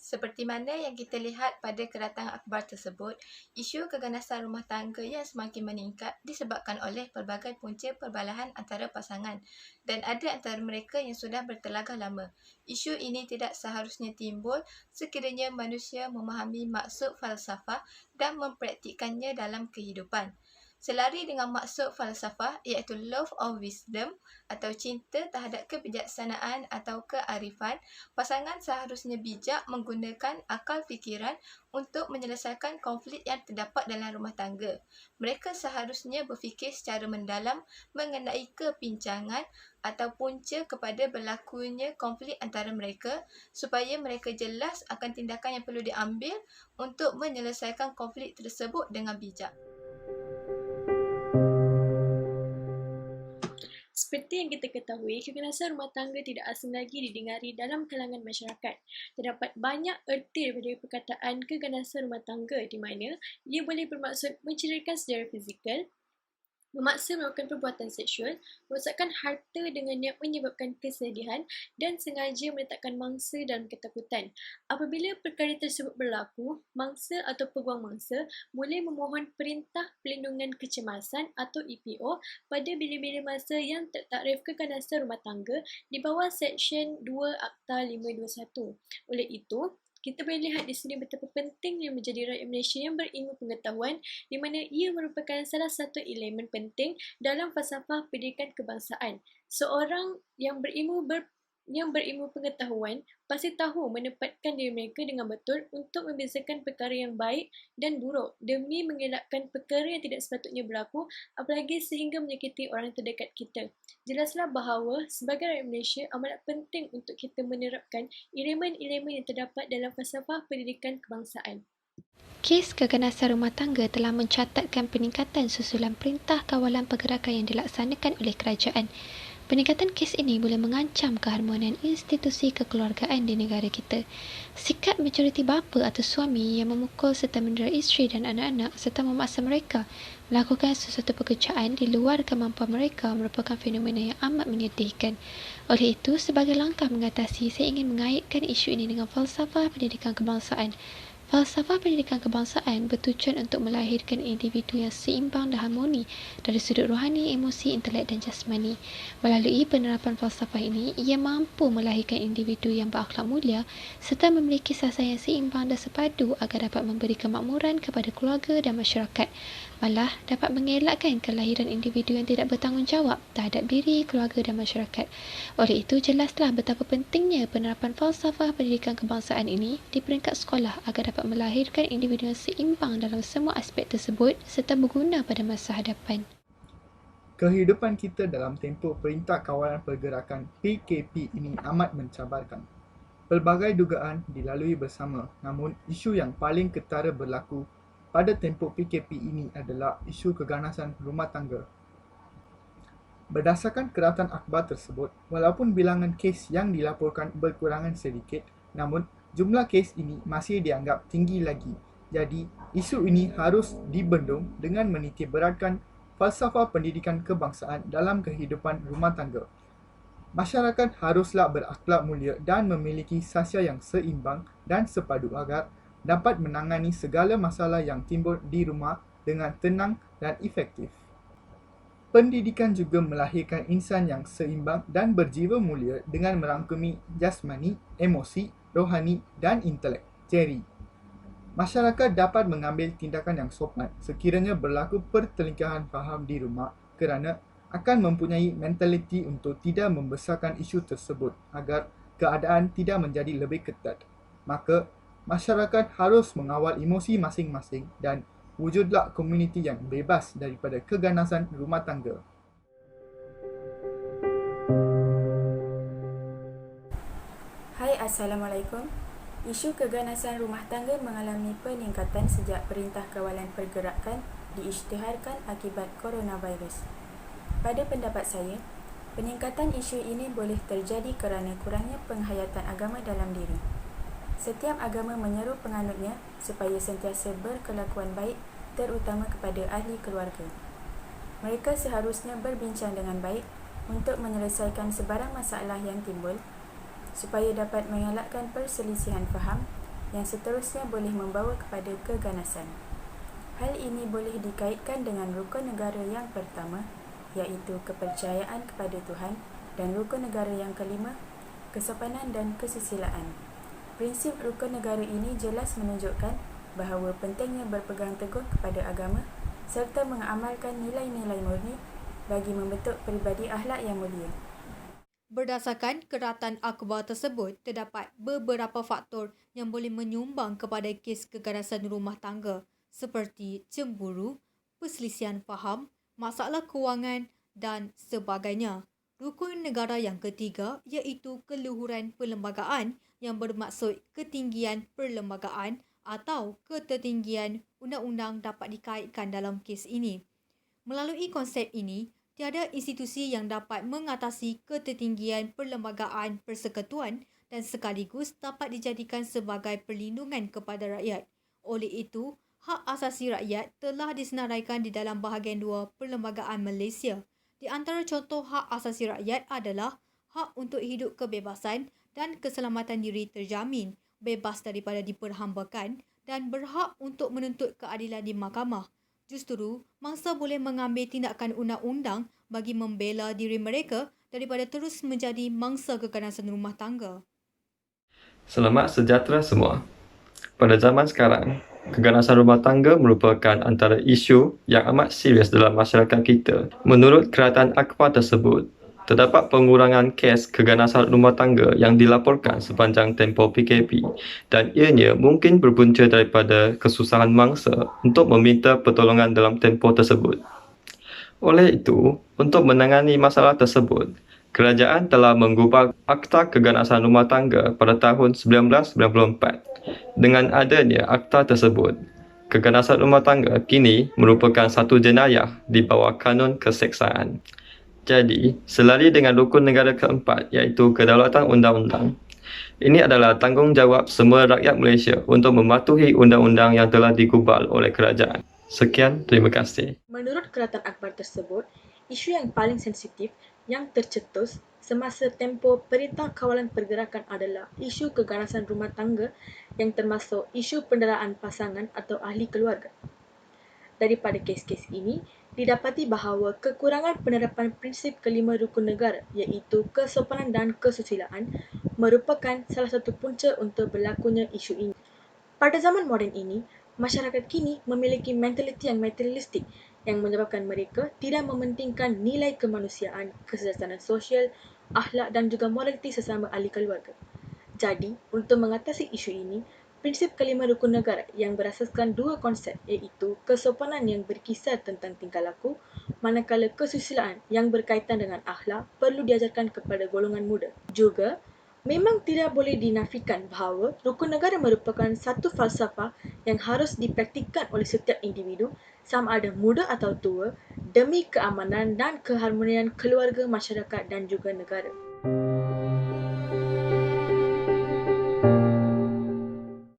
Seperti mana yang kita lihat pada kedatangan akhbar tersebut, isu keganasan rumah tangga yang semakin meningkat disebabkan oleh pelbagai punca perbalahan antara pasangan dan ada antara mereka yang sudah bertelagah lama. Isu ini tidak seharusnya timbul sekiranya manusia memahami maksud falsafah dan mempraktikkannya dalam kehidupan. Selari dengan maksud falsafah iaitu love of wisdom atau cinta terhadap kebijaksanaan atau kearifan, pasangan seharusnya bijak menggunakan akal fikiran untuk menyelesaikan konflik yang terdapat dalam rumah tangga. Mereka seharusnya berfikir secara mendalam mengenai kepincangan atau punca kepada berlakunya konflik antara mereka supaya mereka jelas akan tindakan yang perlu diambil untuk menyelesaikan konflik tersebut dengan bijak. Seperti yang kita ketahui, keganasan rumah tangga tidak asing lagi didengari dalam kalangan masyarakat. Terdapat banyak erti daripada perkataan keganasan rumah tangga di mana ia boleh bermaksud mencederakan secara fizikal, memaksa melakukan perbuatan seksual, merosakkan harta dengan niat menyebabkan kesedihan dan sengaja meletakkan mangsa dalam ketakutan. Apabila perkara tersebut berlaku, mangsa atau peguam mangsa boleh memohon Perintah Pelindungan Kecemasan atau EPO pada bila-bila masa yang tertakrif keganasan rumah tangga di bawah Seksyen 2 Akta 521. Oleh itu, kita boleh lihat di sini betapa pentingnya menjadi rakyat Malaysia yang berilmu pengetahuan di mana ia merupakan salah satu elemen penting dalam falsafah pendidikan kebangsaan. Seorang yang berilmu pengetahuan pasti tahu menempatkan diri mereka dengan betul untuk membezakan perkara yang baik dan buruk demi mengelakkan perkara yang tidak sepatutnya berlaku, apalagi sehingga menyakiti orang terdekat kita. Jelaslah bahawa sebagai rakyat Malaysia amat penting untuk kita menerapkan elemen-elemen yang terdapat dalam falsafah pendidikan kebangsaan. Kes keganasan rumah tangga telah mencatatkan peningkatan susulan Perintah Kawalan Pergerakan yang dilaksanakan oleh kerajaan. Peningkatan kes ini boleh mengancam keharmonian institusi kekeluargaan di negara kita. Sikap majoriti bapa atau suami yang memukul serta mendera isteri dan anak-anak serta memaksa mereka melakukan sesuatu pekerjaan di luar kemampuan mereka merupakan fenomena yang amat menyedihkan. Oleh itu, sebagai langkah mengatasi, saya ingin mengaitkan isu ini dengan falsafah pendidikan kebangsaan. Falsafah pendidikan kebangsaan bertujuan untuk melahirkan individu yang seimbang dan harmoni dari sudut rohani, emosi, intelek dan jasmani. Melalui penerapan falsafah ini, ia mampu melahirkan individu yang berakhlak mulia serta memiliki sasar yang seimbang dan sepadu agar dapat memberi kemakmuran kepada keluarga dan masyarakat. Malah dapat mengelakkan kelahiran individu yang tidak bertanggungjawab terhadap diri, keluarga dan masyarakat. Oleh itu, jelaslah betapa pentingnya penerapan falsafah pendidikan kebangsaan ini di peringkat sekolah agar dapat melahirkan individu yang seimbang dalam semua aspek tersebut serta berguna pada masa hadapan. Kehidupan kita dalam tempoh Perintah Kawalan Pergerakan PKP ini amat mencabarkan. Pelbagai dugaan dilalui bersama, namun isu yang paling ketara berlaku pada tempoh PKP ini adalah isu keganasan rumah tangga. Berdasarkan keratan akhbar tersebut, walaupun bilangan kes yang dilaporkan berkurangan sedikit, namun jumlah kes ini masih dianggap tinggi lagi. Jadi, isu ini harus dibendung dengan menitikberatkan falsafah pendidikan kebangsaan dalam kehidupan rumah tangga. Masyarakat haruslah berakhlak mulia dan memiliki sasar yang seimbang dan sepadu agar dapat menangani segala masalah yang timbul di rumah dengan tenang dan efektif. Pendidikan juga melahirkan insan yang seimbang dan berjiwa mulia dengan merangkumi jasmani, emosi, rohani dan intelek. Jerry. Masyarakat dapat mengambil tindakan yang sopan sekiranya berlaku pertelingkahan faham di rumah kerana akan mempunyai mentaliti untuk tidak membesarkan isu tersebut agar keadaan tidak menjadi lebih ketat. Maka, masyarakat harus mengawal emosi masing-masing dan wujudlah komuniti yang bebas daripada keganasan rumah tangga. Hai, Assalamualaikum. Isu keganasan rumah tangga mengalami peningkatan sejak Perintah Kawalan Pergerakan diisytiharkan akibat coronavirus. Pada pendapat saya, peningkatan isu ini boleh terjadi kerana kurangnya penghayatan agama dalam diri. Setiap agama menyeru penganutnya supaya sentiasa berkelakuan baik, terutama kepada ahli keluarga. Mereka seharusnya berbincang dengan baik untuk menyelesaikan sebarang masalah yang timbul supaya dapat mengelakkan perselisihan faham yang seterusnya boleh membawa kepada keganasan. Hal ini boleh dikaitkan dengan rukun negara yang pertama, iaitu kepercayaan kepada Tuhan, dan rukun negara yang kelima, kesopanan dan kesusilaan. Prinsip rukun negara ini jelas menunjukkan bahawa pentingnya berpegang teguh kepada agama serta mengamalkan nilai-nilai murni bagi membentuk peribadi akhlak yang mulia. Berdasarkan keratan akhbar tersebut, terdapat beberapa faktor yang boleh menyumbang kepada kes keganasan rumah tangga seperti cemburu, perselisihan faham, masalah kewangan dan sebagainya. Rukun negara yang ketiga iaitu keluhuran perlembagaan yang bermaksud ketinggian perlembagaan atau ketertinggian undang-undang dapat dikaitkan dalam kes ini. Melalui konsep ini, tiada institusi yang dapat mengatasi ketertinggian perlembagaan persekutuan dan sekaligus dapat dijadikan sebagai perlindungan kepada rakyat. Oleh itu, hak asasi rakyat telah disenaraikan di dalam bahagian 2 Perlembagaan Malaysia. Di antara contoh hak asasi rakyat adalah hak untuk hidup kebebasan dan keselamatan diri terjamin, bebas daripada diperhambakan dan berhak untuk menuntut keadilan di mahkamah. Justru, mangsa boleh mengambil tindakan undang-undang bagi membela diri mereka daripada terus menjadi mangsa keganasan rumah tangga. Selamat sejahtera semua. Pada zaman sekarang, keganasan rumah tangga merupakan antara isu yang amat serius dalam masyarakat kita. Menurut keratan akhbar tersebut, terdapat pengurangan kes keganasan rumah tangga yang dilaporkan sepanjang tempoh PKP dan ianya mungkin berpunca daripada kesusahan mangsa untuk meminta pertolongan dalam tempoh tersebut. Oleh itu, untuk menangani masalah tersebut, kerajaan telah mengubah Akta Keganasan Rumah Tangga pada tahun 1994. Dengan adanya akta tersebut, keganasan rumah tangga kini merupakan satu jenayah di bawah kanun keseksaan. Jadi, selari dengan rukun negara keempat iaitu kedaulatan undang-undang, ini adalah tanggungjawab semua rakyat Malaysia untuk mematuhi undang-undang yang telah digubal oleh kerajaan. Sekian, terima kasih. Menurut keratan akhbar tersebut, isu yang paling sensitif yang tercetus semasa tempoh Perintah Kawalan Pergerakan adalah isu keganasan rumah tangga yang termasuk isu penderaan pasangan atau ahli keluarga. Daripada kes-kes ini, didapati bahawa kekurangan penerapan prinsip kelima rukun negara iaitu kesopanan dan kesusilaan merupakan salah satu punca untuk berlakunya isu ini. Pada zaman moden ini, masyarakat kini memiliki mentaliti yang materialistik yang menyebabkan mereka tidak mementingkan nilai kemanusiaan, kesejahteraan sosial, akhlak dan juga moraliti sesama ahli keluarga. Jadi, untuk mengatasi isu ini, prinsip kelima rukun negara yang berasaskan dua konsep iaitu kesopanan yang berkisar tentang tingkah laku, manakala kesusilaan yang berkaitan dengan akhlak perlu diajarkan kepada golongan muda. Juga, memang tidak boleh dinafikan bahawa rukun negara merupakan satu falsafah yang harus dipraktikkan oleh setiap individu sama ada muda atau tua demi keamanan dan keharmonian keluarga, masyarakat dan juga negara.